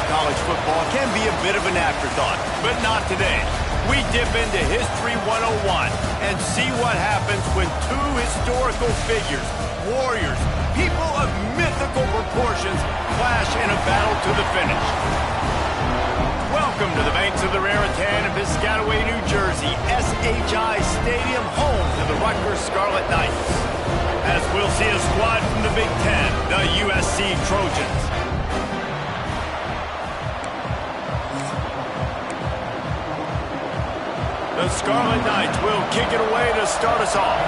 college football can be a bit of an afterthought, but not today. We dip into History 101 and see what happens when two historical figures, warriors, people of mythical proportions, clash in a battle to the finish. Welcome to the banks of the Raritan in Piscataway, New Jersey, SHI Stadium, home to the Rutgers Scarlet Knights. As we'll see a squad from the Big Ten, the USC Trojans. The Scarlet Knights will kick it away to start us off.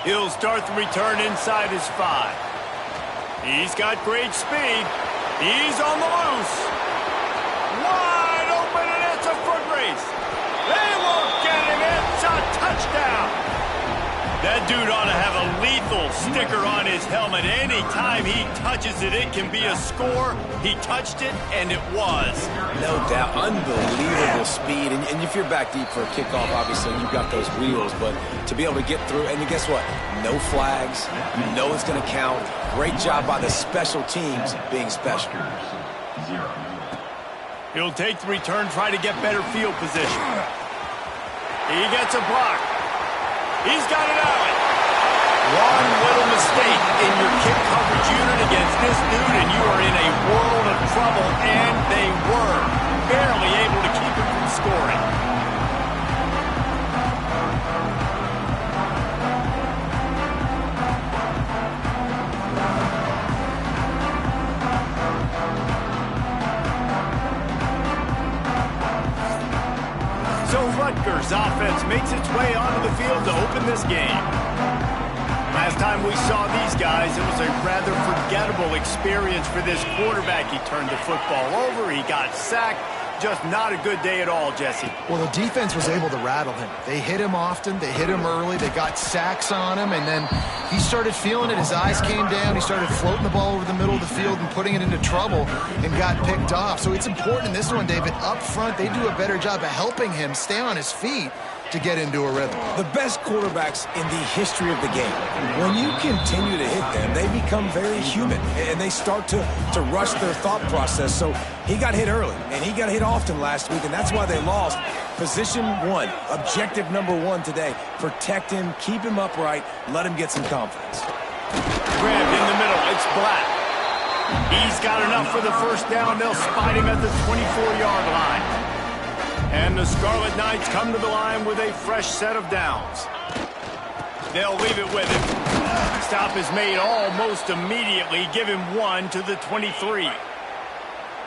He'll start the return inside his 5. He's got great speed. He's on the loose. Wide open, and it's a foot race. They won't get him. It's a touchdown. That dude ought to have a lethal sticker on his helmet. Anytime he touches it, it can be a score. He touched it, and it was. No doubt. Unbelievable speed. And if you're back deep for a kickoff, obviously, you've got those wheels. But to be able to get through, and guess what? No flags. You know it's going to count. Great job by the special teams being special. He'll take the return, try to get better field position. He gets a block. He's got it out. One little mistake in your kick coverage unit against this dude, and you are in a world of trouble, and they were barely able to keep him from scoring. So Rutgers offense makes its way onto the field to open this game. Last time we saw these guys, it was a rather forgettable experience for this quarterback. He turned the football over, he got sacked. Just not a good day at all, Jesse. Well, the defense was able to rattle him. They hit him often, they hit him early, they got sacks on him, and then he started feeling it. His eyes came down, he started floating the ball over the middle of the field and putting it into trouble and got picked off. So it's important in this one, David, up front, they do a better job of helping him stay on his feet to get into a rhythm. The best quarterbacks in the history of the game, when you continue to hit them, they become very human, and they start to rush their thought process. So he got hit early, and he got hit often last week, and that's why they lost. Position 1, objective number 1 today, protect him, keep him upright, let him get some confidence. Grabbed in the middle, it's Black. He's got enough for the first down. They'll spot him at the 24-yard line. And the Scarlet Knights come to the line with a fresh set of downs. They'll leave it with him. Stop is made almost immediately. Give him 1 to the 23.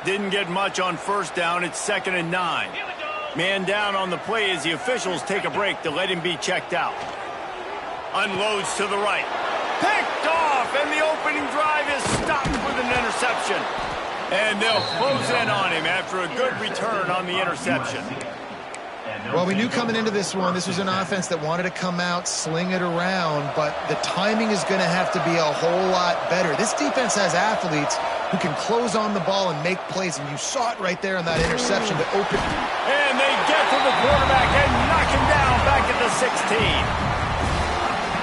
Didn't get much on first down. It's 2nd and 9. Man down on the play as the officials take a break to let him be checked out. Unloads to the right. Picked off, and the opening drive is stopped with an interception. And they'll close in on him after a good return on the interception. Well, we knew coming into this one, this was an offense that wanted to come out, sling it around, but the timing is going to have to be a whole lot better. This defense has athletes who can close on the ball and make plays, and you saw it right there on that interception to open. And they get to the quarterback and knock him down back at the 16.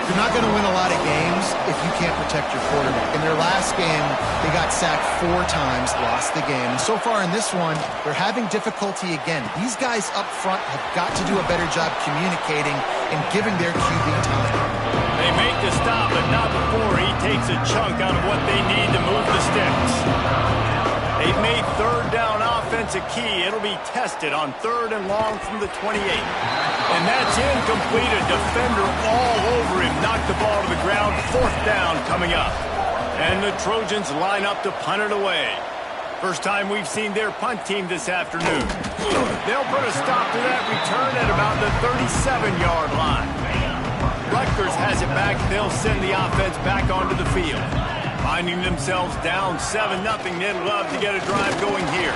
You're not going to win a lot of games if you can't protect your quarterback. In their last game, they got sacked 4 times, lost the game. And so far in this one, they're having difficulty again. These guys up front have got to do a better job communicating and giving their QB time. They make the stop, but not before he takes a chunk out of what they need to move the sticks. They've made third down offense a key. It'll be tested on 3rd and long from the 28. And that's incomplete. A defender all over him. Knocked the ball to the ground. 4th down coming up. And the Trojans line up to punt it away. First time we've seen their punt team this afternoon. They'll put a stop to that return at about the 37-yard line. Rutgers has it back. They'll send the offense back onto the field. Finding themselves down 7-0, they'd love to get a drive going here.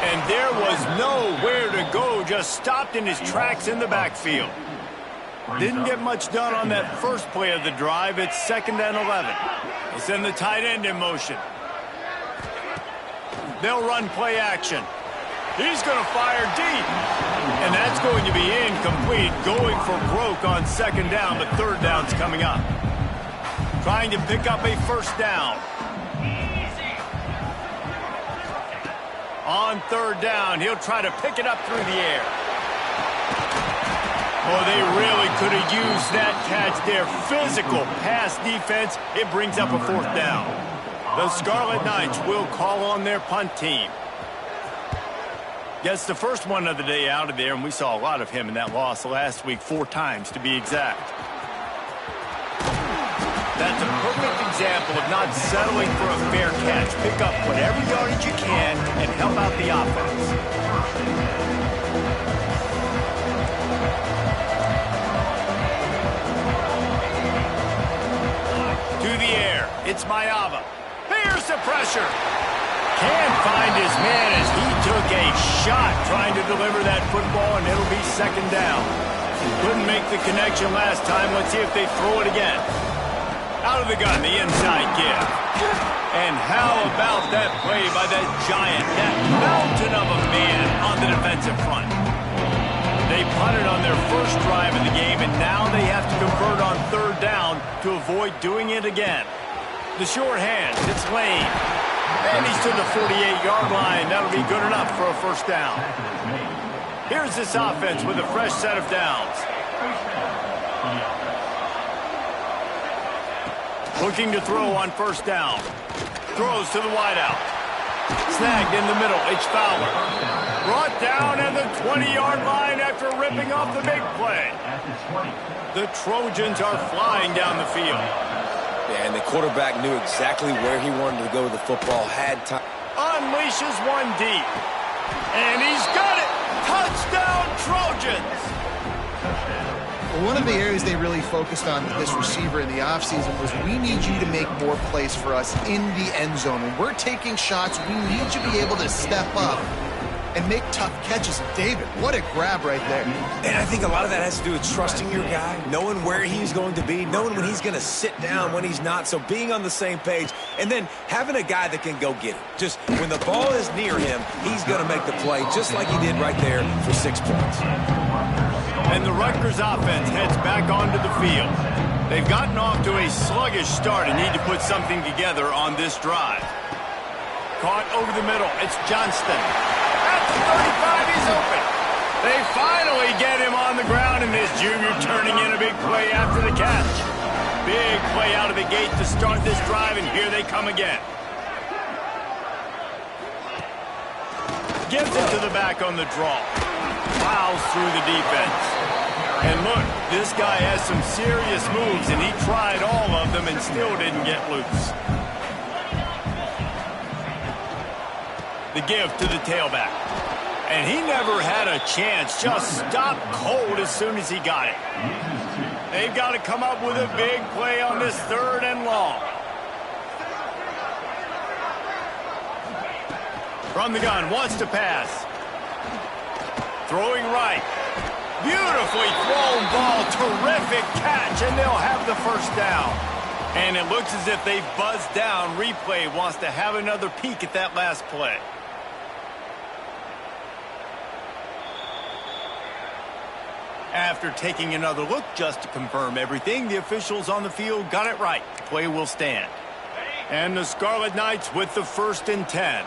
And there was nowhere to go, just stopped in his tracks in the backfield. Didn't get much done on that first play of the drive. It's 2nd and 11. They send the tight end in motion. They'll run play action. He's going to fire deep. And that's going to be incomplete. Going for broke on 2nd down, but 3rd down's coming up. trying to pick up a first down. On third down, he'll try to pick it up through the air. Oh, they really could have used that catch there. Physical pass defense. It brings up a fourth down. The Scarlet Knights will call on their punt team. Gets the first one of the day out of there, and we saw a lot of him in that loss last week, 4 times to be exact. That's a perfect example of not settling for a fair catch. Pick up whatever yardage you can and help out the offense. To the air, it's Mayava. Here's the pressure. Can't find his man as he took a shot trying to deliver that football, and it'll be second down. Couldn't make the connection last time. Let's see if they throw it again. Out of the gun, the inside give. And how about that play by that giant, that mountain of a man on the defensive front? They punted on their first drive of the game, and now they have to convert on third down to avoid doing it again. The short hand, it's Lane. And he's to the 48-yard line. That'll be good enough for a first down. Here's this offense with a fresh set of downs. Looking to throw on first down. Throws to the wideout. Snagged in the middle. It's Fowler. Brought down at the 20-yard line after ripping off the big play. The Trojans are flying down the field. Yeah, and the quarterback knew exactly where he wanted to go with the football. Had time. Unleashes one deep. And he's got it. Touchdown, Trojans. Well, one of the areas they really focused on with this receiver in the offseason was we need you to make more plays for us in the end zone. When we're taking shots, we need you to be able to step up and make tough catches. David, what a grab right there. And I think a lot of that has to do with trusting your guy, knowing where he's going to be, knowing when he's going to sit down, when he's not. So being on the same page, and then having a guy that can go get it. Just when the ball is near him, he's going to make the play, just like he did right there for 6 points. And the Rutgers offense heads back onto the field. They've gotten off to a sluggish start and need to put something together on this drive. Caught over the middle. It's Johnston. At the 35, he's open. They finally get him on the ground, and this junior turning in a big play after the catch. Big play out of the gate to start this drive, and here they come again. Gives it to the back on the draw. Plows through the defense. And look, this guy has some serious moves, and he tried all of them and still didn't get loose. The give to the tailback. And he never had a chance. Just stopped cold as soon as he got it. They've got to come up with a big play on this third and long. From the gun, wants to pass. Throwing right. Beautifully thrown ball. Terrific catch, and they'll have the first down. And it looks as if they've buzzed down. Replay wants to have another peek at that last play. After taking another look just to confirm everything, the officials on the field got it right. Play will stand. And the Scarlet Knights with the 1st and 10.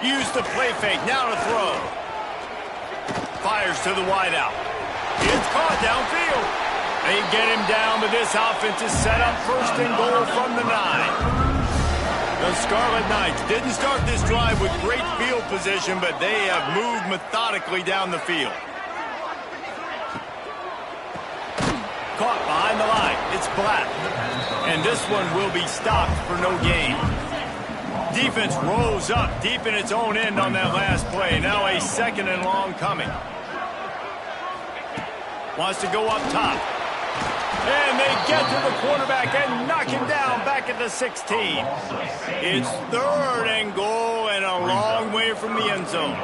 Use the play fake, now to throw. Fires to the wideout. It's caught downfield. They get him down, but this offense is set up 1st and goal from the 9. The Scarlet Knights didn't start this drive with great field position, but they have moved methodically down the field. Caught behind the line. It's Black. And this one will be stopped for no gain. Defense rose up deep in its own end on that last play. Now a 2nd and long coming. Wants to go up top. And they get to the quarterback and knock him down back at the 16. It's 3rd and goal and a long way from the end zone.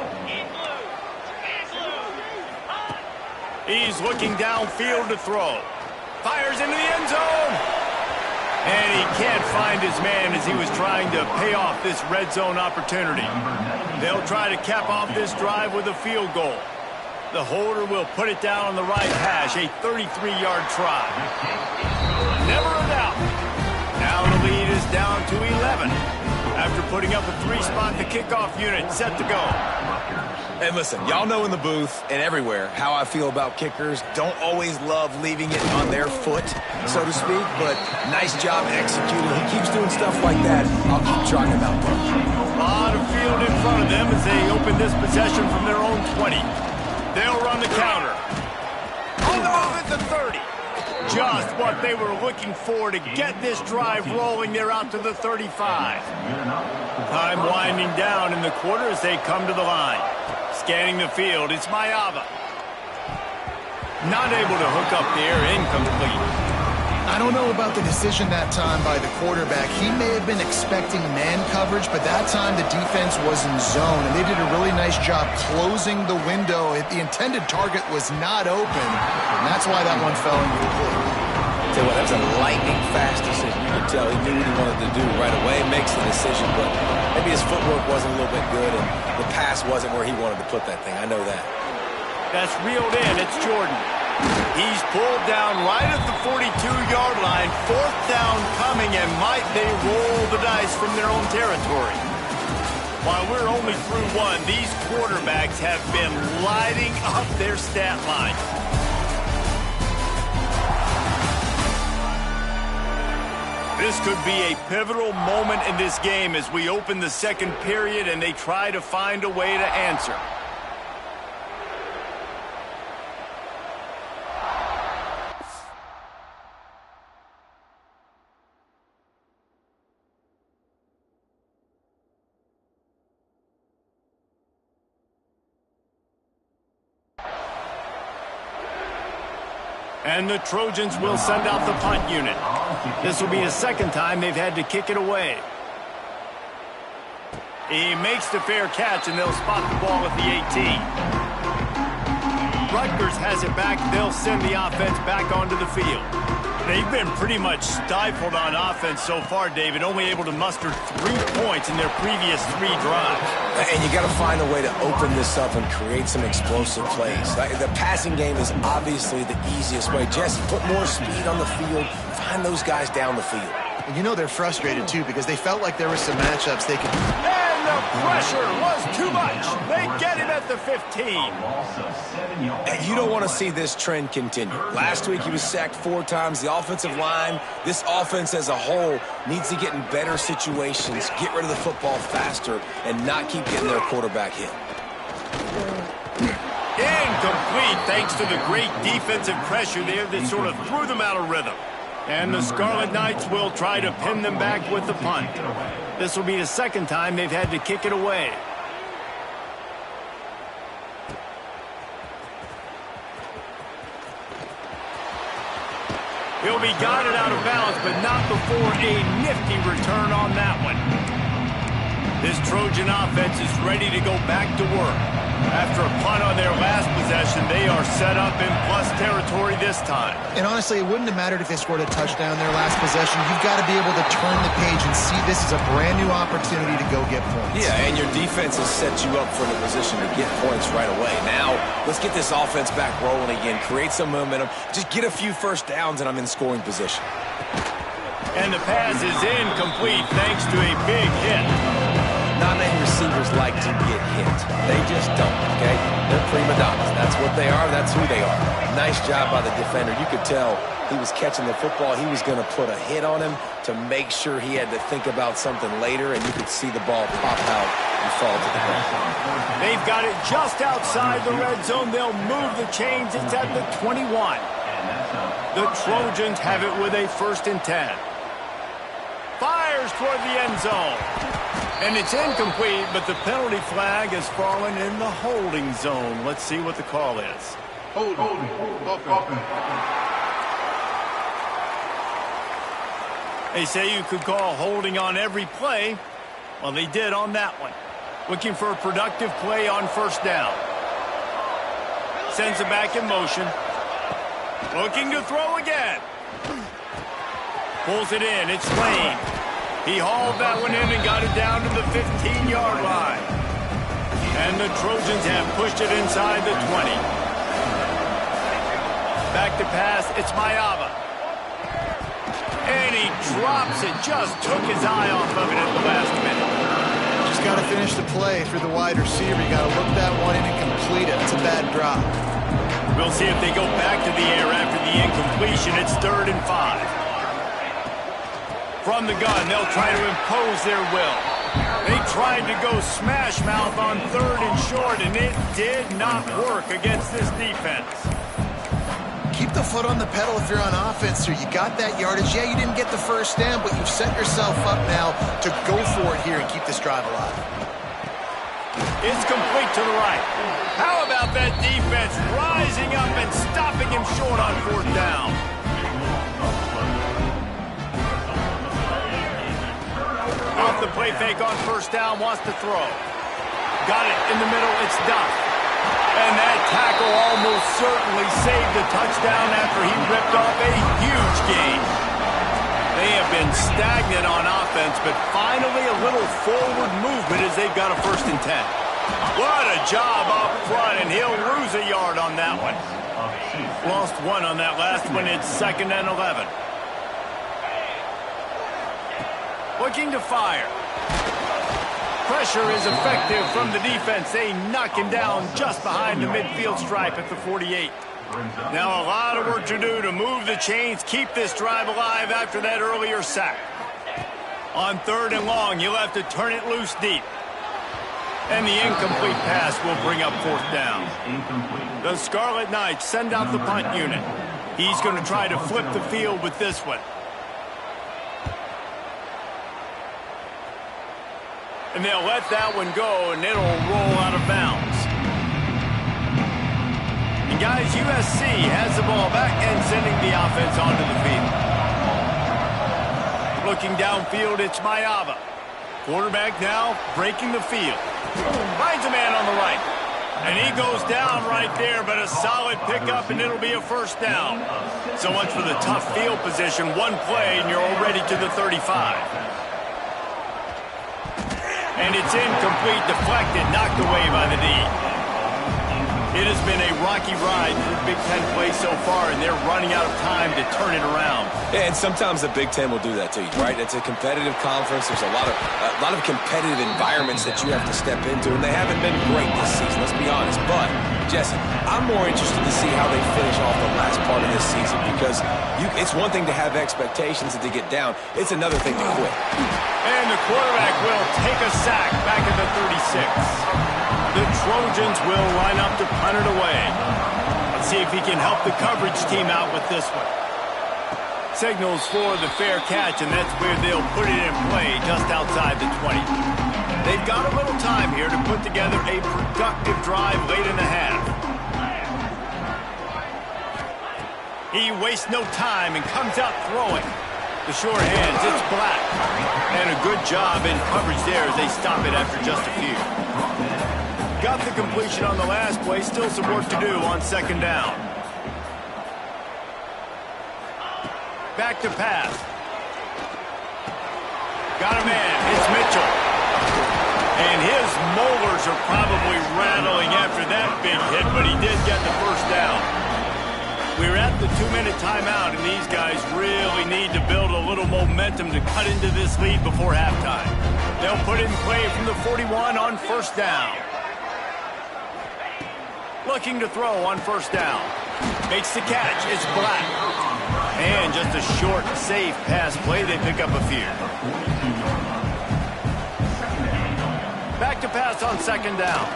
He's looking downfield to throw. Fires into the end zone. And he can't find his man as he was trying to pay off this red zone opportunity. They'll try to cap off this drive with a field goal. The holder will put it down on the right hash, a 33-yard try. Never a doubt. Now the lead is down to 11. After putting up a 3-spot, the kickoff unit set to go. And listen, y'all know in the booth and everywhere how I feel about kickers. Don't always love leaving it on their foot, so to speak, but nice job executing. He keeps doing stuff like that. I'll keep trotting him out there. A lot of field in front of them as they open this possession from their own 20. They'll run the counter. On the move at the 30. Just what they were looking for to get this drive rolling. They're out to the 35. Time winding down in the quarter as they come to the line. Scanning the field, it's Mayava. Not able to hook up there, incomplete. I don't know about the decision that time by the quarterback. He may have been expecting man coverage, but that time the defense was in zone, and they did a really nice job closing the window. The intended target was not open, and that's why that one fell incomplete. Tell you what, that was a lightning-fast decision. You could tell he knew what he wanted to do right away. Makes the decision, but maybe his footwork wasn't a little bit good, and the pass wasn't where he wanted to put that thing. I know that. That's reeled in. It's Jordan. He's pulled down right at the 42-yard line. 4th down coming, and might they roll the dice from their own territory. While we're only through one, these quarterbacks have been lighting up their stat line. This could be a pivotal moment in this game as we open the second period and they try to find a way to answer. And the Trojans will send out the punt unit. This will be the second time they've had to kick it away. He makes the fair catch, and they'll spot the ball at the 18. Rutgers has it back. They'll send the offense back onto the field. They've been pretty much stifled on offense so far, David, only able to muster 3 points in their previous 3 drives. And you got to find a way to open this up and create some explosive plays. The passing game is obviously the easiest way. Jesse, put more speed on the field. Find those guys down the field. And you know they're frustrated, too, because they felt like there were some matchups they could... And the pressure was too much. They get him at the 15. And you don't want to see this trend continue. Last week he was sacked 4 times. The offensive line, this offense as a whole, needs to get in better situations, get rid of the football faster, and not keep getting their quarterback hit. Incomplete thanks to the great defensive pressure there that sort of threw them out of rhythm. And the Scarlet Knights will try to pin them back with the punt. This will be the second time they've had to kick it away. He'll be guided out of bounds, but not before a nifty return on that one. This Trojan offense is ready to go back to work. After a punt on their last possession, they are set up in plus territory this time. And honestly, it wouldn't have mattered if they scored a touchdown their last possession. You've got to be able to turn the page and see this as a brand new opportunity to go get points. Yeah, and your defense has set you up for the position to get points right away. Now, let's get this offense back rolling again, create some momentum, just get a few first downs, and I'm in scoring position. And the pass is incomplete thanks to a big hit. Not many receivers like to get hit. They just don't, okay? They're prima donnas. That's what they are. That's who they are. Nice job by the defender. You could tell he was catching the football. He was going to put a hit on him to make sure he had to think about something later, and you could see the ball pop out and fall to the ground. They've got it just outside the red zone. They'll move the chains. It's at the 21. The Trojans have it with a 1st and 10. Fires toward the end zone. And it's incomplete, but the penalty flag has fallen in the holding zone. Let's see what the call is. Holding. They say you could call holding on every play. Well, they did on that one. Looking for a productive play on 1st down. Sends it back in motion. Looking to throw again. Pulls it in. It's Lane. He hauled that one in and got it down to the 15-yard line. And the Trojans have pushed it inside the 20. Back to pass, it's Mayava. And he drops it, just took his eye off of it at the last minute. Just got to finish the play for the wide receiver. You got to look that one in and complete it. It's a bad drop. We'll see if they go back to the air after the incompletion. It's 3rd and 5. From the gun, they'll try to impose their will. They tried to go smash mouth on 3rd and short, and it did not work against this defense. Keep the foot on the pedal if you're on offense here. You got that yardage. Yeah, you didn't get the first down, but you've set yourself up now to go for it here and keep this drive alive. It's complete to the right. How about that defense rising up and stopping him short on 4th down? Off the play fake on 1st down, wants to throw. Got it in the middle, it's Duff. And that tackle almost certainly saved a touchdown after he ripped off a huge gain. They have been stagnant on offense, but finally a little forward movement as they've got a 1st and 10. What a job up front, and he'll lose a yard on that one. Lost 1 on that last one. It's 2nd and 11. Looking to fire. Pressure is effective from the defense. They knock him down just behind the midfield stripe at the 48. Now a lot of work to do to move the chains, keep this drive alive after that earlier sack. On 3rd and long, you'll have to turn it loose deep. And the incomplete pass will bring up 4th down. The Scarlet Knights send out the punt unit. He's going to try to flip the field with this one. And they'll let that one go, and it'll roll out of bounds. And guys, USC has the ball back and sending the offense onto the field. Looking downfield, it's Mayava. Quarterback now breaking the field. Finds a man on the right. And he goes down right there, but a solid pickup, and it'll be a 1st down. So much for the tough field position. One play, and you're already to the 35. And it's incomplete, deflected, knocked away by the D. It has been a rocky ride for Big Ten play so far, and they're running out of time to turn it around. Yeah, and sometimes the Big Ten will do that to you, right? It's a competitive conference. There's a lot of competitive environments that you have to step into, and they haven't been great this season, let's be honest. But, Jesse, I'm more interested to see how they finish off the last part of this season, because it's one thing to have expectations and to get down. It's another thing to quit. And the quarterback will take a sack back at the 36. The Trojans will line up to punt it away. Let's see if he can help the coverage team out with this one. Signals for the fair catch, and that's where they'll put it in play just outside the 20. They've got a little time here to put together a productive drive late in the half. He wastes no time and comes out throwing. The short hands, it's Black. And a good job in coverage there as they stop it after just a few. Got the completion on the last play, still some work to do on 2nd down. Back to pass. Got a man, it's Mitchell. And his molars are probably rattling after that big hit, but he did get the 1st down. We're at the 2-minute timeout, and these guys really need to build a little momentum to cut into this lead before halftime. They'll put it in play from the 41 on 1st down. Looking to throw on 1st down. Makes the catch. It's Black. And just a short, safe pass play. They pick up a few. Back to pass on 2nd down.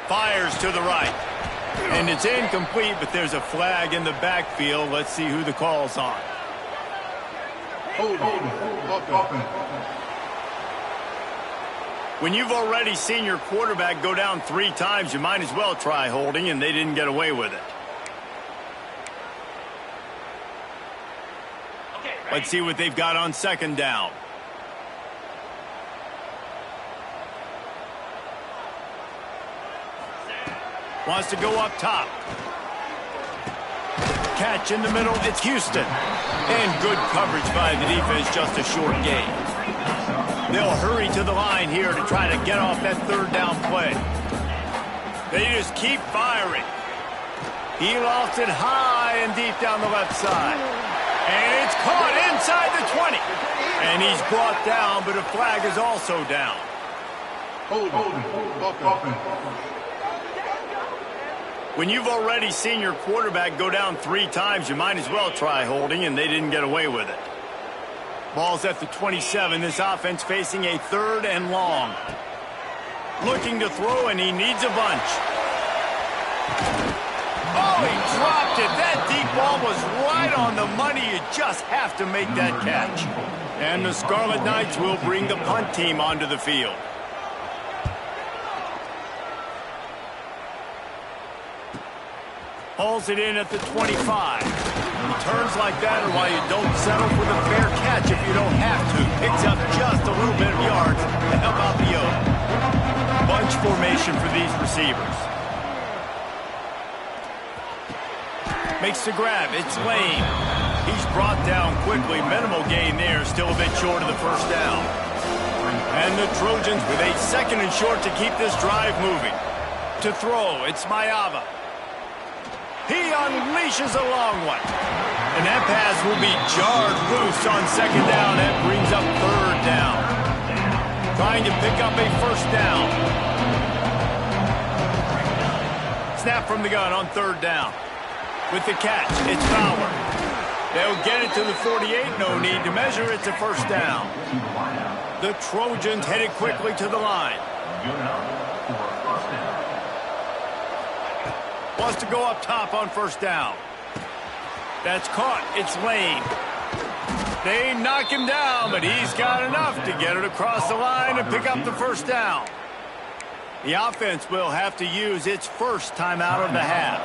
Fires to the right. And it's incomplete, but there's a flag in the backfield. Let's see who the call's on. When you've already seen your quarterback go down 3 times, you might as well try holding, and they didn't get away with it. Let's see what they've got on 2nd down. Wants to go up top. Catch in the middle, it's Houston. And good coverage by the defense, just a short gain. They'll hurry to the line here to try to get off that 3rd down play. They just keep firing. He lost it high and deep down the left side. And it's caught inside the 20. And he's brought down, but a flag is also down. When you've already seen your quarterback go down 3 times, you might as well try holding, and they didn't get away with it. Ball's at the 27. This offense facing a 3rd and long. Looking to throw, and he needs a bunch. Oh, he dropped it. That deep ball was right on the money. You just have to make that catch. And the Scarlet Knights will bring the punt team onto the field. Hauls it in at the 25. Returns like that are why you don't settle for the fair catch if you don't have to. Picks up just a little bit of yards to help out the Oak. Bunch formation for these receivers. Makes the grab. It's Lane. He's brought down quickly. Minimal gain there. Still a bit short of the first down. And the Trojans with a 2nd and short to keep this drive moving. To throw, it's Mayava. He unleashes a long one. And that pass will be jarred loose on 2nd down. That brings up 3rd down. Trying to pick up a 1st down. Snap from the gun on 3rd down. With the catch, it's Fowler. They'll get it to the 48. No need to measure. It's a 1st down. The Trojans headed quickly to the line. Wants to go up top on 1st down. That's caught. It's Lane. They knock him down, but he's got enough to get it across the line and pick up the 1st down. The offense will have to use its first timeout of the half.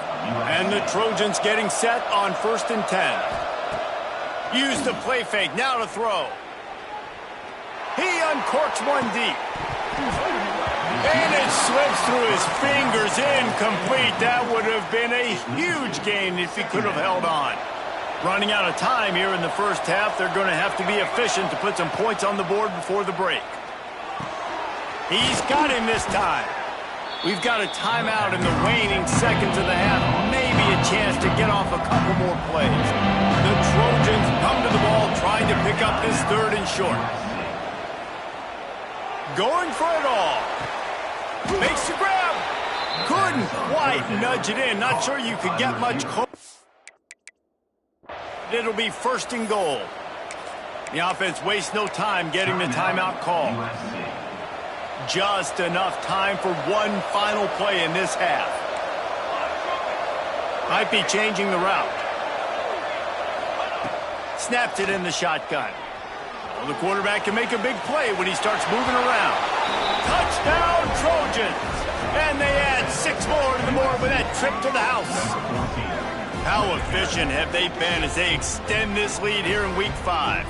And the Trojans getting set on 1st and 10. Use the play fake. Now to throw. He uncorks one deep. And it slips through his fingers, incomplete. That would have been a huge gain if he could have held on. Running out of time here in the first half. They're going to have to be efficient to put some points on the board before the break. He's got him this time. We've got a timeout in the waning seconds of the half. Maybe a chance to get off a couple more plays. The Trojans come to the ball trying to pick up this 3rd and short. Going for it all. Makes the grab. Couldn't quite nudge it in. Not sure you could get much closer. It'll be 1st and goal. The offense wastes no time getting the timeout call. Just enough time for one final play in this half. Might be changing the route. Snapped it in the shotgun. Well, the quarterback can make a big play when he starts moving around. Touchdown, Trojans! And they add 6 more to the board with that trip to the house. How efficient have they been as they extend this lead here in Week 5?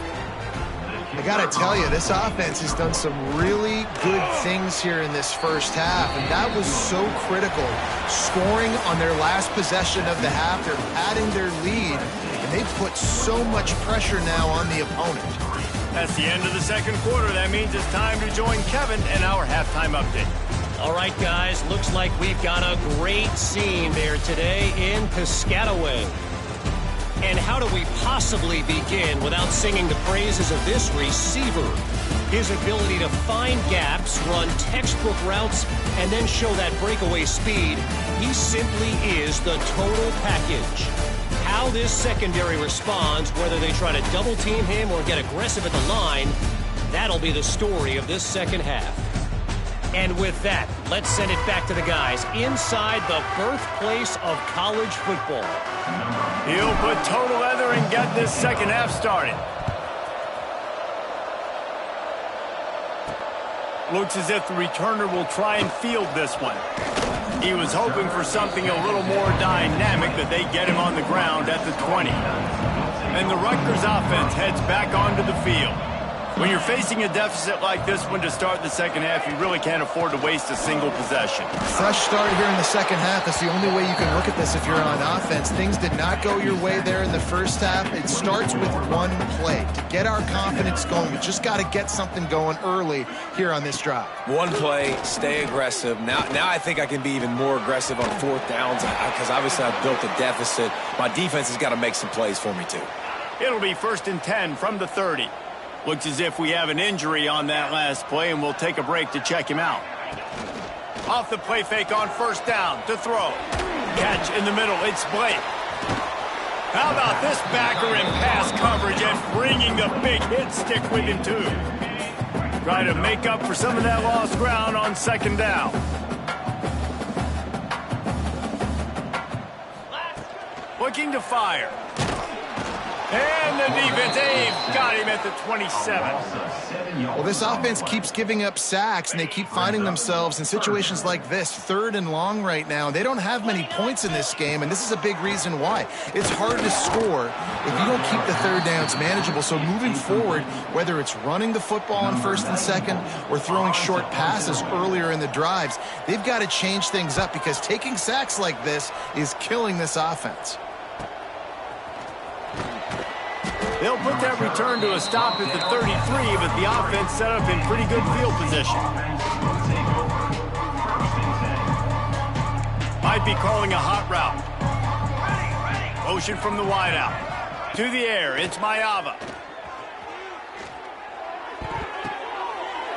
I got to tell you, this offense has done some really good things here in this first half, and that was so critical. Scoring on their last possession of the half, they're padding their lead, and they've put so much pressure now on the opponent. That's the end of the 2nd quarter. That means it's time to join Kevin in our halftime update. All right, guys, looks like we've got a great scene there today in Piscataway. And how do we possibly begin without singing the praises of this receiver? His ability to find gaps, run textbook routes, and then show that breakaway speed. He simply is the total package. How this secondary responds, whether they try to double team him or get aggressive at the line, that'll be the story of this 2nd half. And with that, let's send it back to the guys inside the birthplace of college football. He'll put total leather and get this 2nd half started. Looks as if the returner will try and field this one. He was hoping for something a little more dynamic, but they get him on the ground at the 20. And the Rutgers offense heads back onto the field. When you're facing a deficit like this one to start the second half, you really can't afford to waste a single possession. Fresh start here in the second half. That's the only way you can look at this if you're on offense. Things did not go your way there in the first half. It starts with one play. To get our confidence going, we just got to get something going early here on this drive. One play, stay aggressive. Now I think I can be even more aggressive on fourth downs because obviously I've built a deficit. My defense has got to make some plays for me too. It'll be 1st and 10 from the 30. Looks as if we have an injury on that last play, and we'll take a break to check him out. Off the play fake on 1st down to throw. Catch in the middle. It's Blake. How about this backer in pass coverage and bringing the big hit stick with him, too. Try to make up for some of that lost ground on 2nd down. Looking to fire. And the defense got him at the 27. Well, this offense keeps giving up sacks, and they keep finding themselves in situations like this, 3rd and long right now. They don't have many points in this game, and this is a big reason why. It's hard to score if you don't keep the 3rd downs manageable. So moving forward, whether it's running the football on 1st and 2nd or throwing short passes earlier in the drives, they've got to change things up because taking sacks like this is killing this offense. They'll put that return to a stop at the 33, but the offense set up in pretty good field position. Might be calling a hot route. Motion from the wideout. To the air, it's Mayava.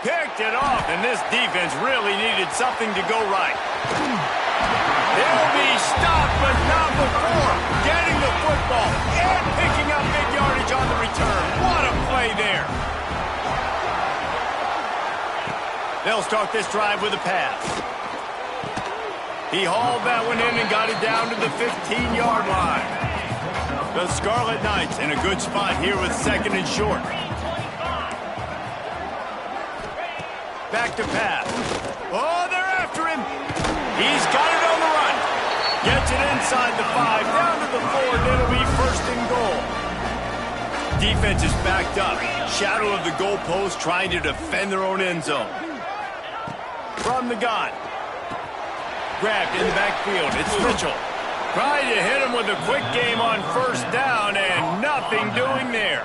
Picked it off, and this defense really needed something to go right. They'll be stopped, but not before getting the football and picking up big yardage on the return. What a play there. They'll start this drive with a pass. He hauled that one in and got it down to the 15-yard line. The Scarlet Knights in a good spot here with 2nd and short. Back to pass. Oh, they're after him. He's got it on the run. Gets it inside the 5, down to the 4, and it'll be 1st and goal. Defense is backed up. Shadow of the goalpost trying to defend their own end zone. From the gun. Grabbed in the backfield. It's Mitchell. Trying to hit him with a quick game on 1st down, and nothing doing there.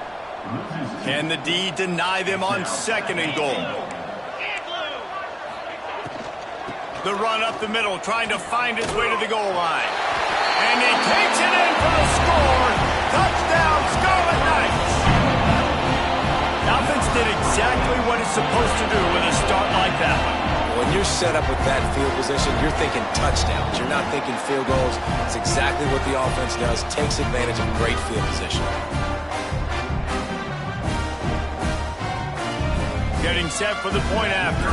Can the D deny them on 2nd and goal? The run up the middle, trying to find his way to the goal line. And he takes it in for the score. Touchdown, Scarlet Knights. The offense did exactly what it's supposed to do with a start like that. When you're set up with that field position, you're thinking touchdowns. You're not thinking field goals. It's exactly what the offense does. Takes advantage of great field position. Getting set for the point after.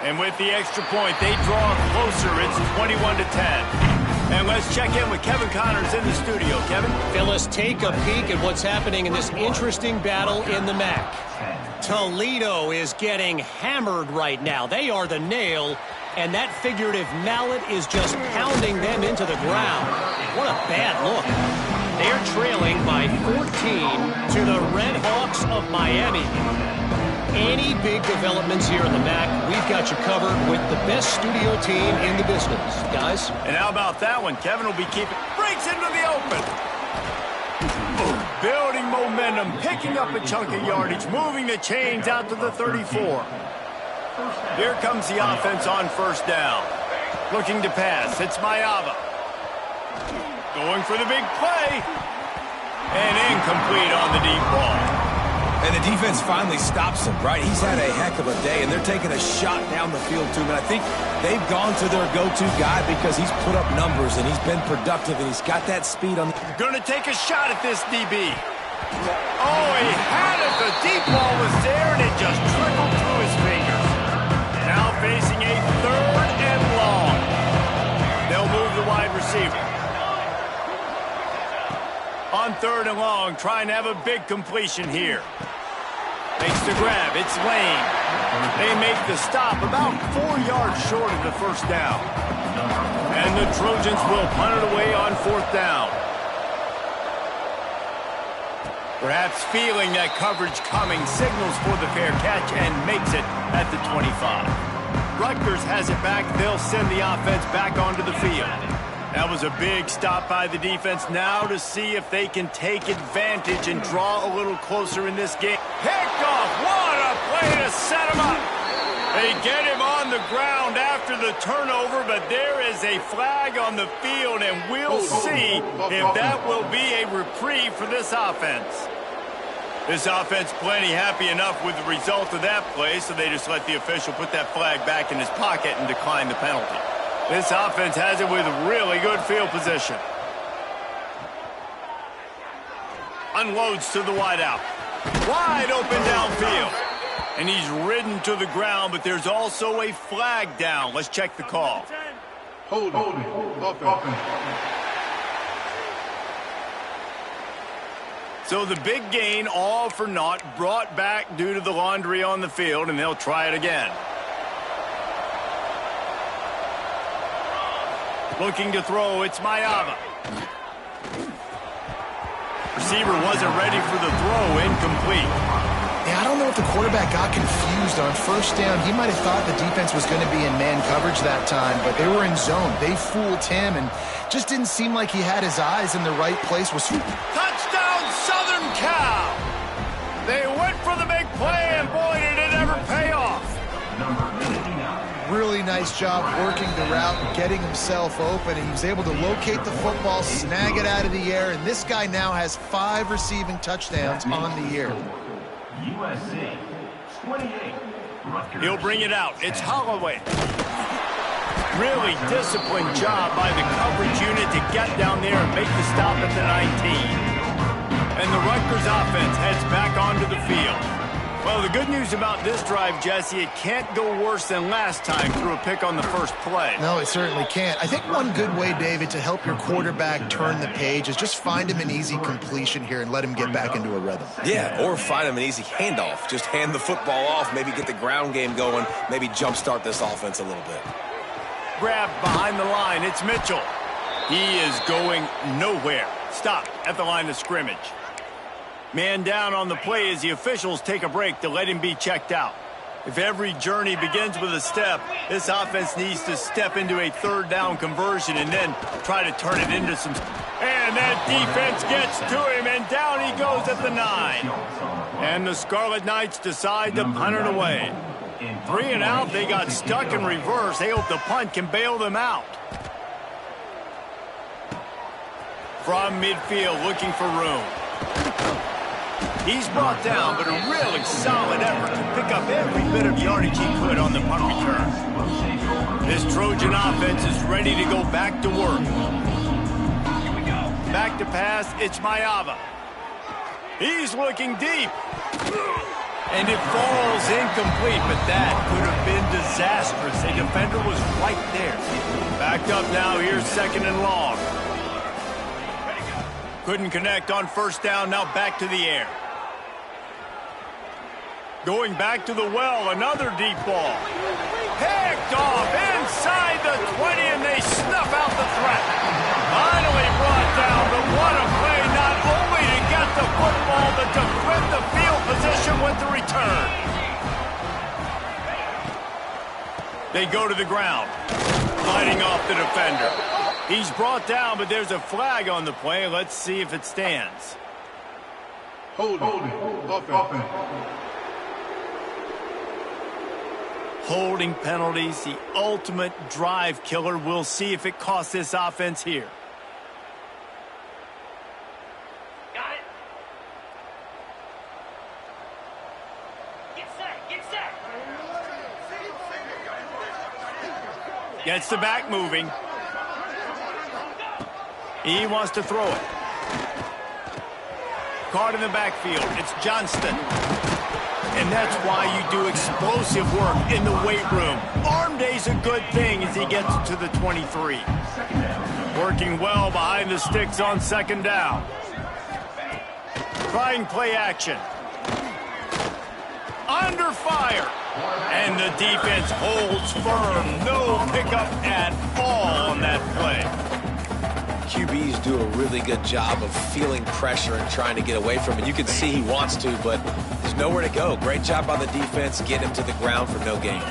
And with the extra point, they draw closer. It's 21-10. And let's check in with Kevin Connors in the studio. Kevin? Phyllis, take a peek at what's happening in this interesting battle in the MAC. Toledo is getting hammered right now. They are the nail, and that figurative mallet is just pounding them into the ground. What a bad look. They're trailing by 14 to the Red Hawks of Miami. Any big developments here in the MAC, we've got you covered with the best studio team in the business, guys. And how about that one? Kevin will be keeping... Breaks into the open. Building momentum, picking up a chunk of yardage, moving the chains out to the 34. Here comes the offense on 1st down. Looking to pass. It's Mayava. Going for the big play. And incomplete on the deep ball. And the defense finally stops him, right? He's had a heck of a day, and they're taking a shot down the field to him. And I think they've gone to their go-to guy because he's put up numbers, and he's been productive, and he's got that speed on. Going to take a shot at this DB. Oh, he had it. The deep ball was there, and it just trickled through his fingers. Now facing a 3rd and long. They'll move the wide receiver. On 3rd and long, trying to have a big completion here. Makes the grab. It's Lane. They make the stop about 4 yards short of the 1st down. And the Trojans will punt it away on 4th down. Perhaps feeling that coverage coming, signals for the fair catch and makes it at the 25. Rutgers has it back. They'll send the offense back onto the field. That was a big stop by the defense. Now to see if they can take advantage and draw a little closer in this game. Picked off. What a play to set him up. They get him on the ground after the turnover, but there is a flag on the field, and we'll see if that will be a reprieve for this offense. This offense plenty happy enough with the result of that play, so they just let the official put that flag back in his pocket and decline the penalty. This offense has it with really good field position. Unloads to the wideout. Wide open downfield. And he's ridden to the ground, but there's also a flag down. Let's check the call. Hold it. So the big gain, all for naught, brought back due to the laundry on the field, and they'll try it again. Looking to throw, it's Mayava. Receiver wasn't ready for the throw, incomplete. Yeah, I don't know if the quarterback got confused on first down. He might have thought the defense was going to be in man coverage that time, but they were in zone. They fooled him, and just didn't seem like he had his eyes in the right place. Touchdown, Southern Cal! They went for the big play, and boy, did it ever pay off. Really nice job working the route and getting himself open, and he was able to locate the football, snag it out of the air, and this guy now has 5 receiving touchdowns on the year. USC 28. He'll bring it out. It's Holloway. Really disciplined job by the coverage unit to get down there and make the stop at the 19. And the Rutgers offense heads back onto the field. Well, the good news about this drive, Jesse, it can't go worse than last time through a pick on the first play. No, it certainly can't. I think one good way, David, to help your quarterback turn the page is just find him an easy completion here and let him get back into a rhythm. Yeah, or find him an easy handoff. Just hand the football off, maybe get the ground game going, maybe jumpstart this offense a little bit. Grabbed behind the line, it's Mitchell. He is going nowhere. Stop at the line of scrimmage. Man down on the play as the officials take a break to let him be checked out. If every journey begins with a step, this offense needs to step into a third down conversion and then try to turn it into some... And that defense gets to him, and down he goes at the 9. And the Scarlet Knights decide to punt it away. 3 and out, they got stuck in reverse. They hope the punt can bail them out. From midfield, looking for room. He's brought down, but a really solid effort to pick up every bit of yardage he could on the punt return. This Trojan offense is ready to go back to work. Back to pass, it's Mayava. He's looking deep. And it falls incomplete, but that could have been disastrous. A defender was right there. Backed up now, here's 2nd and long. Couldn't connect on first down, now back to the air. Going back to the well, another deep ball. Picked off inside the 20, and they snuff out the threat. Finally brought down, but what a play, not only to get the football, but to flip the field position with the return. They go to the ground, fighting off the defender. He's brought down, but there's a flag on the play. Let's see if it stands. Hold it. Holding penalties, the ultimate drive killer. We'll see if it costs this offense here. Got it. Get set. Gets the back moving. He wants to throw it. Caught in the backfield. It's Johnston. And that's why you do explosive work in the weight room. Arm day's a good thing as he gets to the 23. Working well behind the sticks on 2nd down. Trying play action. Under fire. And the defense holds firm. No pickup at all on that play. QBs do a really good job of feeling pressure and trying to get away from it. You can see he wants to, but there's nowhere to go. Great job by the defense, get him to the ground for no gain.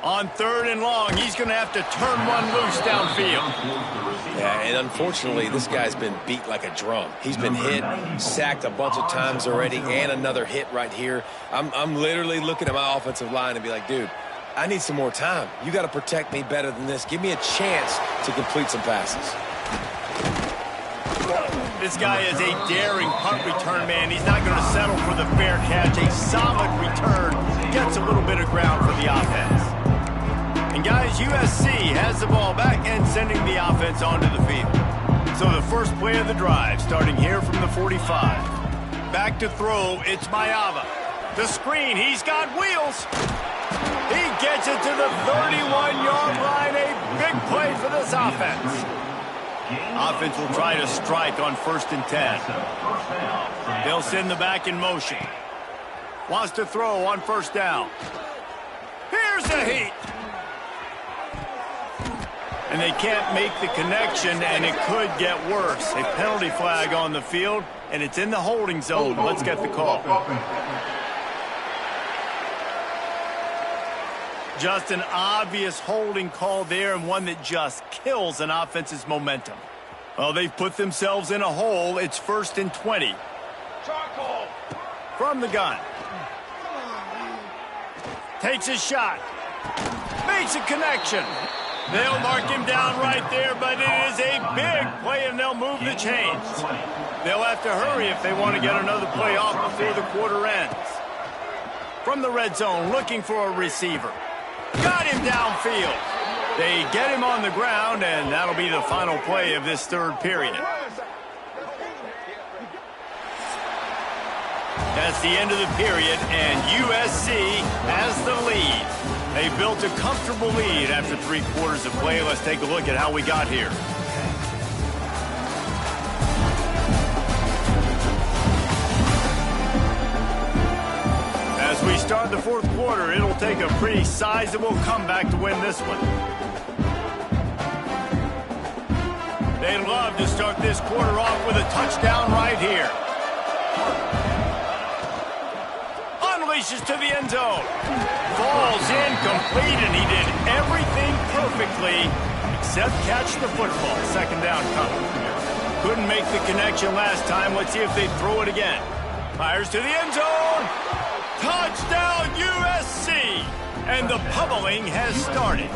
On 3rd and long, he's going to have to turn one loose downfield. Yeah, and unfortunately, this guy's been beat like a drum. He's been hit, sacked a bunch of times already, and another hit right here. I'm literally looking at my offensive line and be like, dude, I need some more time. You got to protect me better than this. Give me a chance to complete some passes. This guy is a daring punt return man. He's not going to settle for the fair catch. A solid return gets a little bit of ground for the offense. And guys, USC has the ball back and sending the offense onto the field. So the first play of the drive starting here from the 45. Back to throw, it's Maiava. The screen, he's got wheels. He gets it to the 31-yard line. A big play for this offense. Offense will try to strike on 1st and 10. They'll send the back in motion. Wants to throw on 1st down. Here's the heat. And they can't make the connection, and it could get worse. A penalty flag on the field, and it's in the holding zone. Let's get the call. Just an obvious holding call there, and one that just kills an offense's momentum. Well, they've put themselves in a hole. It's 1st and 20. From the gun. Takes a shot. Makes a connection. They'll mark him down right there, but it is a big play, and they'll move the chains. They'll have to hurry if they want to get another play off before the quarter ends. From the red zone, looking for a receiver. Got him downfield. They get him on the ground, and that'll be the final play of this 3rd period. That's the end of the period, and USC has the lead. They built a comfortable lead after 3 quarters of play. Let's take a look at how we got here. As we start the 4th quarter, it'll take a pretty sizable comeback to win this one. They'd love to start this quarter off with a touchdown right here. Unleashes to the end zone. Falls incomplete, and he did everything perfectly except catch the football. 2nd down coming. Couldn't make the connection last time. Let's see if they throw it again. Fires to the end zone. Touchdown USC! And the pummeling has started.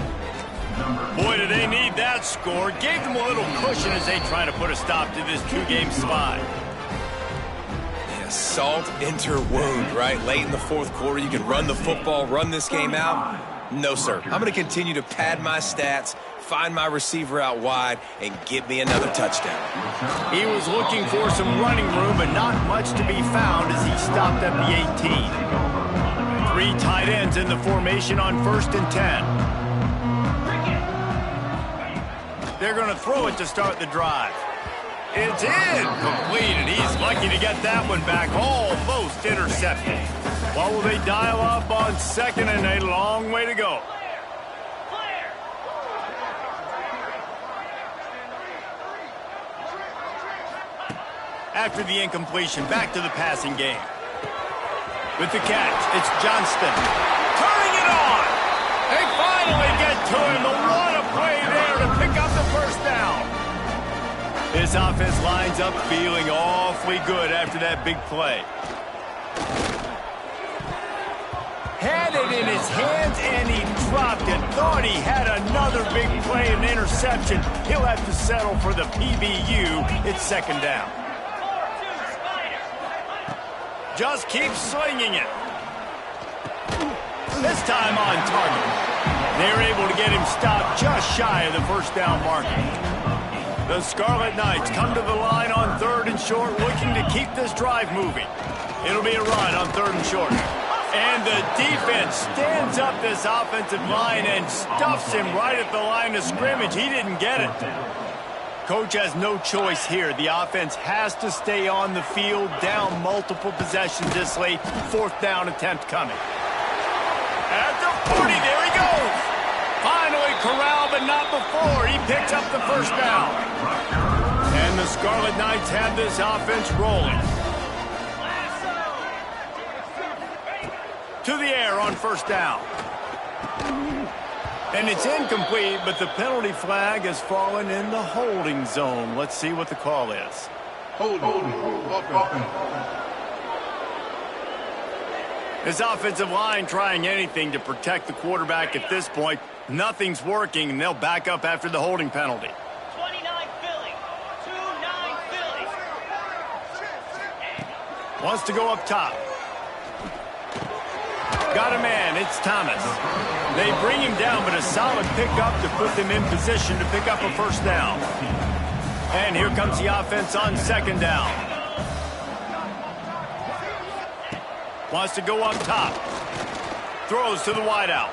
Boy, do they need that score. Gave them a little cushion as they try to put a stop to this 2-game slide. Yeah, salt into wound, right? Late in the 4th quarter, you can run the football, run this game out. No, sir. I'm going to continue to pad my stats, find my receiver out wide, and give me another touchdown. He was looking for some running room, but not much to be found as he stopped at the 18. 3 tight ends in the formation on 1st and 10. They're going to throw it to start the drive. It's incomplete, and he's lucky to get that one back. Almost intercepted. What will they dial up on 2nd and a long way to go? After the incompletion, back to the passing game. With the catch, it's Johnston. Turning it on! They finally get to him. What a play there to pick up the 1st down. This offense lines up feeling awfully good after that big play. Had it in his hands, and he dropped it. Thought he had another big play, an interception. He'll have to settle for the PBU. It's 2nd down. Just keeps slinging it. This time on target. They're able to get him stopped just shy of the 1st down marker. The Scarlet Knights come to the line on 3rd and short, looking to keep this drive moving. It'll be a run on 3rd and short. And the defense stands up this offensive line and stuffs him right at the line of scrimmage. He didn't get it. Coach has no choice here. The offense has to stay on the field, down multiple possessions this late. 4th down attempt coming. At the 40, there he goes. Finally corralled, but not before. He picks up the first down. And the Scarlet Knights have this offense rolling. To the air on first down. And it's incomplete, but the penalty flag has fallen in the holding zone. Let's see what the call is. Holding. Offense. This offensive line trying anything to protect the quarterback at this point. Nothing's working, and they'll back up after the holding penalty. 29 Philly. 2-9 Philly. Wants to go up top. Got a man. It's Thomas. They bring him down, but a solid pickup to put them in position to pick up a first down. And here comes the offense on second down. Wants to go up top. Throws to the wideout.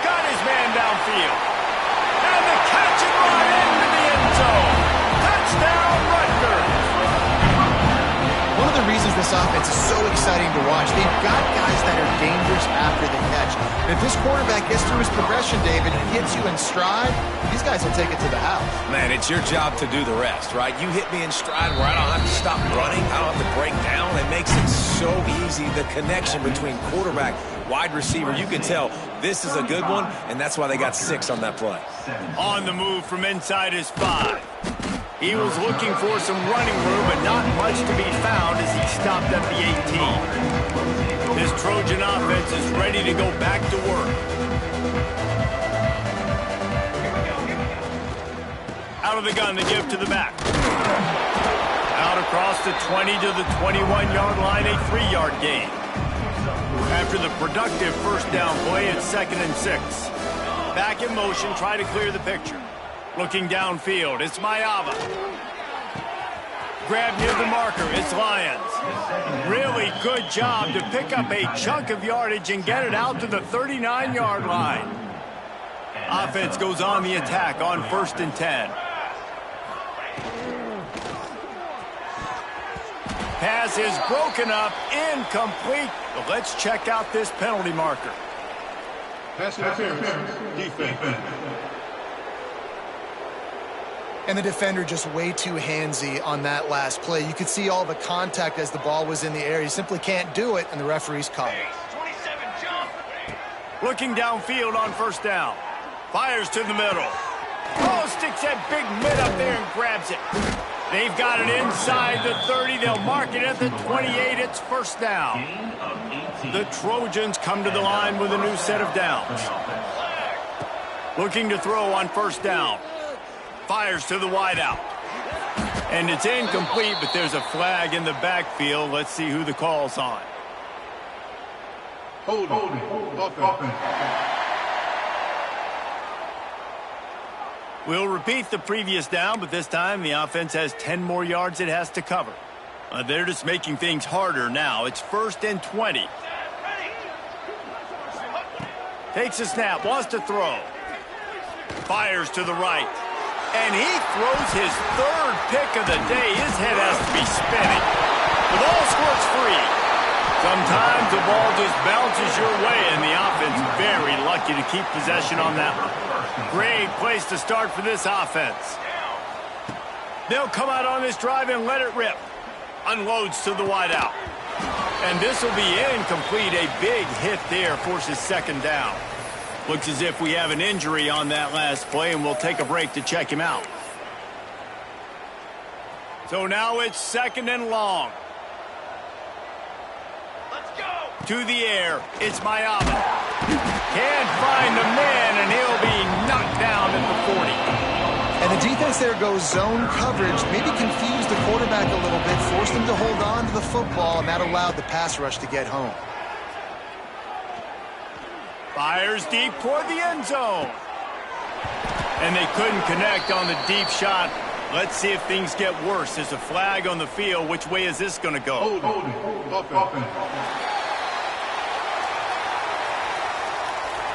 Got his man downfield. And the catch and run into the end zone. Touchdown, Rutgers. One of the reasons this offense is so exciting to watch, they've got guys that are dangerous after the catch. And if this quarterback gets through his progression, David, and gets you in stride, these guys will take it to the house. Man, it's your job to do the rest, right? You hit me in stride where I don't have to stop running. I don't have to break down. It makes it so easy. The connection between quarterback, wide receiver, you can tell this is a good one, and that's why they got 6 on that play. On the move from inside his 5. He was looking for some running room, but not much to be found as he stopped at the 18. This Trojan offense is ready to go back to work. Out of the gun, they give to the back. Out across the 20 to the 21-yard line, a 3-yard gain. After the productive first down play, it's 2nd and 6. Back in motion, try to clear the picture. Looking downfield, it's Mayava. Grab near the marker, it's Lyons. Really good job to pick up a chunk of yardage and get it out to the 39-yard line. Offense goes on the attack on 1st and 10. Pass is broken up, incomplete. But let's check out this penalty marker. Pass interference. Defense. And the defender just way too handsy on that last play. You could see all the contact as the ball was in the air. He simply can't do it, and the referee's caught it. 27 jump. Looking downfield on first down. Fires to the middle. Oh, sticks that big mid up there and grabs it. They've got it inside the 30. They'll mark it at the 28. It's first down. The Trojans come to the line with a new set of downs. Looking to throw on first down. Fires to the wideout. And it's incomplete, but there's a flag in the backfield. Let's see who the call's on. Holding. Offense. We'll repeat the previous down, but this time the offense has 10 more yards it has to cover. They're just making things harder now. It's 1st and 20. Takes a snap, wants to throw. Fires to the right. And he throws his 3rd pick of the day. His head has to be spinning. The ball squirts free. Sometimes the ball just bounces your way, and the offense very lucky to keep possession on that one. Great place to start for this offense. They'll come out on this drive and let it rip. Unloads to the wideout. And this will be incomplete. A big hit there forces 2nd down. Looks as if we have an injury on that last play, and we'll take a break to check him out. So now it's 2nd and long. Let's go. To the air, it's Mayava. Can't find the man, and he'll be knocked down at the 40. And the defense there goes zone coverage, maybe confused the quarterback a little bit, forced him to hold on to the football, and that allowed the pass rush to get home. Fires deep toward the end zone. And they couldn't connect on the deep shot. Let's see if things get worse. There's a flag on the field. Which way is this going to go? Holding. Offense.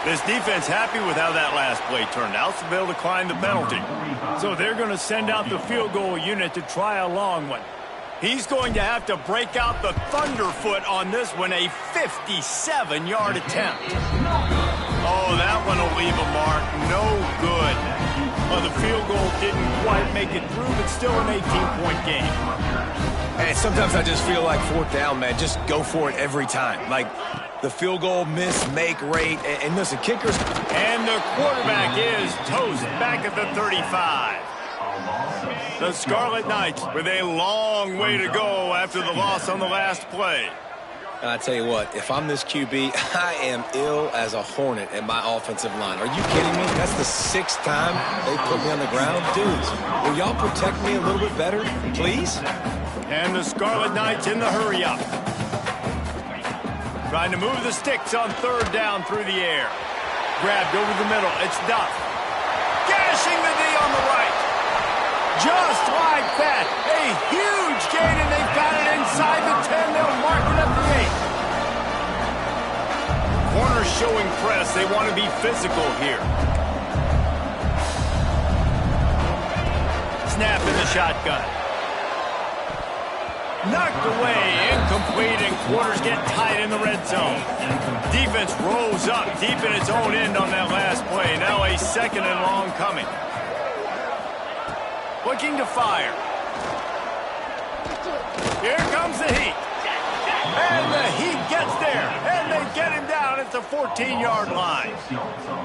This defense happy with how that last play turned out, so they'll decline the penalty. So they're going to send out the field goal unit to try a long one. He's going to have to break out the thunderfoot on this one, a 57-yard attempt. Oh, that one one will leave a mark. No good. Well, the field goal didn't quite make it through, but still an 18-point game. And sometimes I just feel like fourth down, man. Just go for it every time. Like the field goal miss, make rate. And listen, kickers. And the quarterback is toast back at the 35. The Scarlet Knights with a long way to go after the loss on the last play. And I tell you what, if I'm this QB, I am ill as a hornet at my offensive line. Are you kidding me? That's the 6th time they put me on the ground. Dudes, will y'all protect me a little bit better, please? And the Scarlet Knights in the hurry up. Trying to move the sticks on 3rd down through the air. Grabbed over the middle. It's Duff. Gashing the D on the right. Just like that. A huge gain, and they've got it inside the 10. They'll mark it at the 8. Corners showing press. They want to be physical here. Snap in the shotgun. Knocked away, incomplete, and quarters get tight in the red zone. Defense rose up deep in its own end on that last play. Now a 2nd and long coming. Looking to fire. Here comes the Heat. And the Heat gets there, and they get him down at the 14-yard line.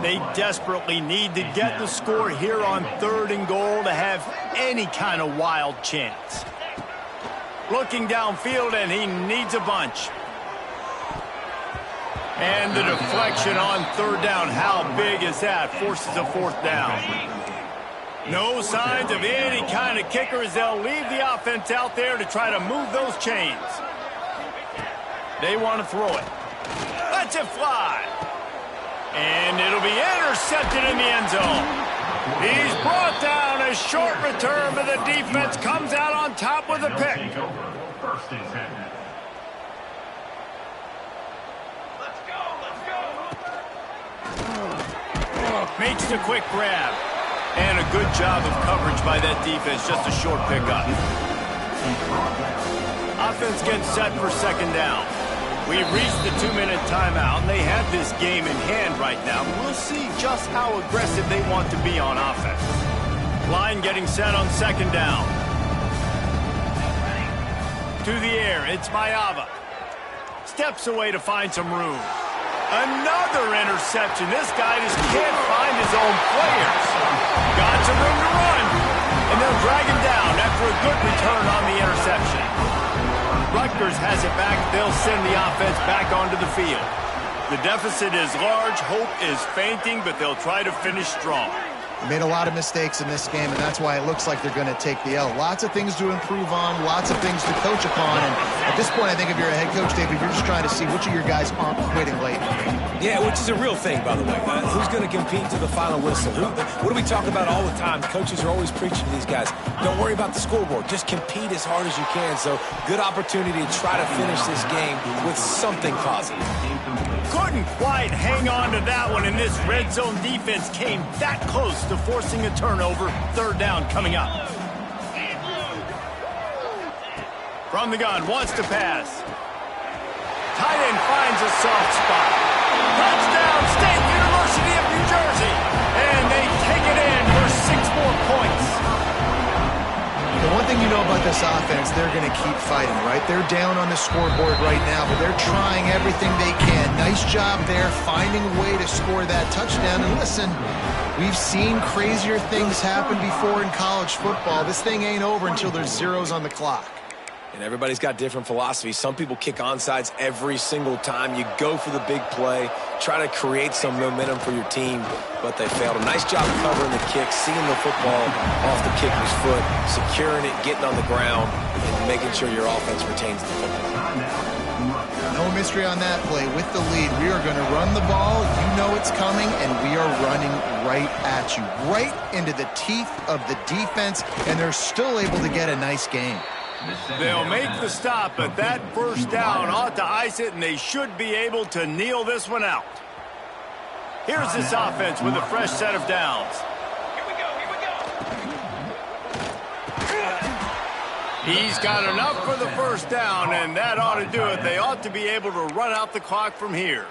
They desperately need to get the score here on 3rd and goal to have any kind of wild chance. Looking downfield, and he needs a bunch. And the deflection on 3rd down. How big is that? Forces a 4th down. No signs of any kind of kicker as they'll leave the offense out there to try to move those chains. They want to throw it. Lets it fly. And it'll be intercepted in the end zone. He's brought down. A short return, but the defense comes out on top with a pick. Let's go. Makes the quick grab. And a good job of coverage by that defense. Just a short pickup. Offense gets set for 2nd down. We've reached the 2-minute timeout, and they have this game in hand right now. We'll see just how aggressive they want to be on offense. Line getting set on 2nd down. To the air, it's Mayava. Steps away to find some room. Another interception. This guy just can't find his own players. Got some room to run. And they'll drag him down after a good return on the interception. Rutgers has it back. They'll send the offense back onto the field. The deficit is large. Hope is fainting, but they'll try to finish strong. They made a lot of mistakes in this game, and that's why it looks like they're going to take the L. Lots of things to improve on, lots of things to coach upon, and at this point, I think if you're a head coach, David, you're just trying to see which of your guys aren't quitting late. Yeah, which is a real thing, by the way. Who's going to compete to the final whistle? What do we talk about all the time? Coaches are always preaching to these guys. Don't worry about the scoreboard. Just compete as hard as you can. So, good opportunity to try to finish this game with something positive. Couldn't quite hang on to that one, and this red zone defense came that close to forcing a turnover. 3rd down coming up. From the gun, wants to pass. Tight end finds a soft spot. Touchdown, State University of New Jersey. And they take it in for 6 more points. The one thing you know about this offense, they're going to keep fighting, right? They're down on the scoreboard right now, but they're trying everything they can. Nice job there, finding a way to score that touchdown. And listen, we've seen crazier things happen before in college football. This thing ain't over until there's zeros on the clock. And everybody's got different philosophies. Some people kick onside every single time. You go for the big play, try to create some momentum for your team, but they failed. A nice job covering the kick, seeing the football off the kicker's foot, securing it, getting on the ground, and making sure your offense retains the football. No mystery on that play. With the lead, we are going to run the ball. You know it's coming, and we are running right at you, right into the teeth of the defense, and they're still able to get a nice game. They'll make the stop, but that 1st down ought to ice it, and they should be able to kneel this one out. Here's this offense with a fresh set of downs. Here we go. He's got enough for the 1st down, and that ought to do it. They ought to be able to run out the clock from here.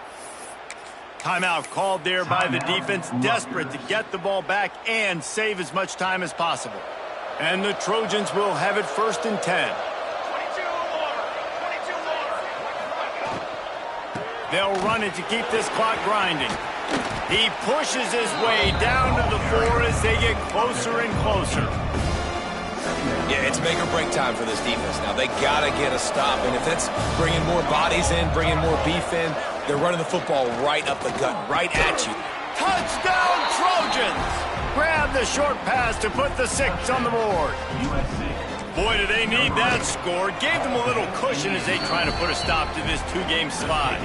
Timeout called there by the defense, desperate to get the ball back and save as much time as possible. And the Trojans will have it 1st and 10. 22 more. They'll run it to keep this clock grinding. He pushes his way down to the 4 as they get closer and closer. Yeah, it's make or break time for this defense now. They got to get a stop, and if that's bringing more bodies in, bringing more beef in, they're running the football right up the gut, right at you. Touchdown, Trojans! Grab the short pass to put the 6 on the board. Boy, do they need that score. Gave them a little cushion as they try to put a stop to this 2-game slide.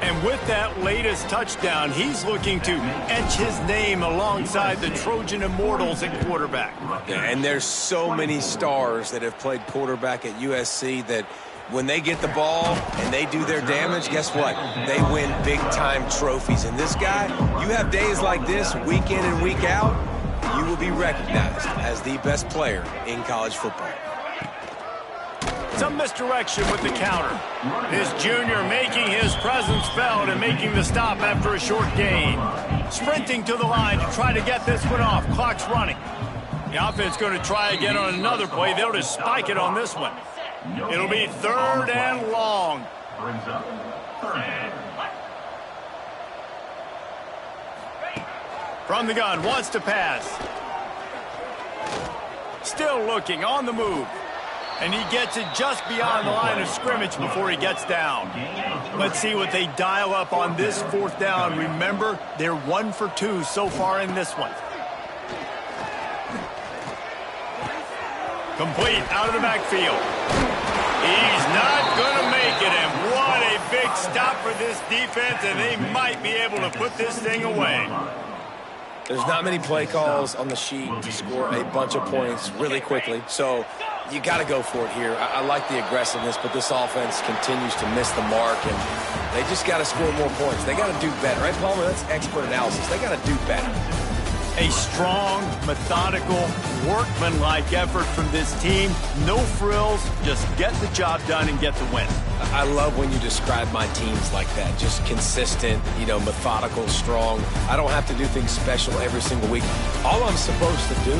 And with that latest touchdown, he's looking to etch his name alongside the Trojan Immortals at quarterback. Yeah, and there's so many stars that have played quarterback at USC that when they get the ball and they do their damage, guess what? They win big-time trophies. And this guy, you have days like this, week in and week out, you will be recognized as the best player in college football. Some misdirection with the counter. This junior making his presence felt and making the stop after a short gain. Sprinting to the line to try to get this one off. Clock's running. The offense going to try again on another play. They'll just spike it on this one. It'll be 3rd and long. From the gun, wants to pass. Still looking, on the move. And he gets it just beyond the line of scrimmage before he gets down. Let's see what they dial up on this 4th down. Remember, they're 1 for 2 so far in this one. Complete out of the backfield. He's not going to make it, and what a big stop for this defense, and they might be able to put this thing away. There's not many play calls on the sheet to score a bunch of points really quickly, so you got to go for it here. I like the aggressiveness, but this offense continues to miss the mark, and they just got to score more points. They got to do better. Right, Palmer? That's expert analysis. They got to do better. A strong, methodical, workmanlike effort from this team. No frills, just get the job done and get the win. I love when you describe my teams like that. Just consistent, methodical, strong. I don't have to do things special every single week. All I'm supposed to do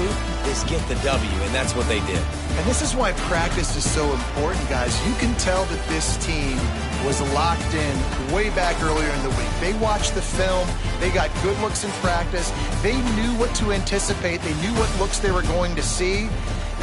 is get the W, and that's what they did. And this is why practice is so important, guys. You can tell that this team was locked in way back earlier in the week. They watched the film. They got good looks in practice. They knew what to anticipate. They knew what looks they were going to see.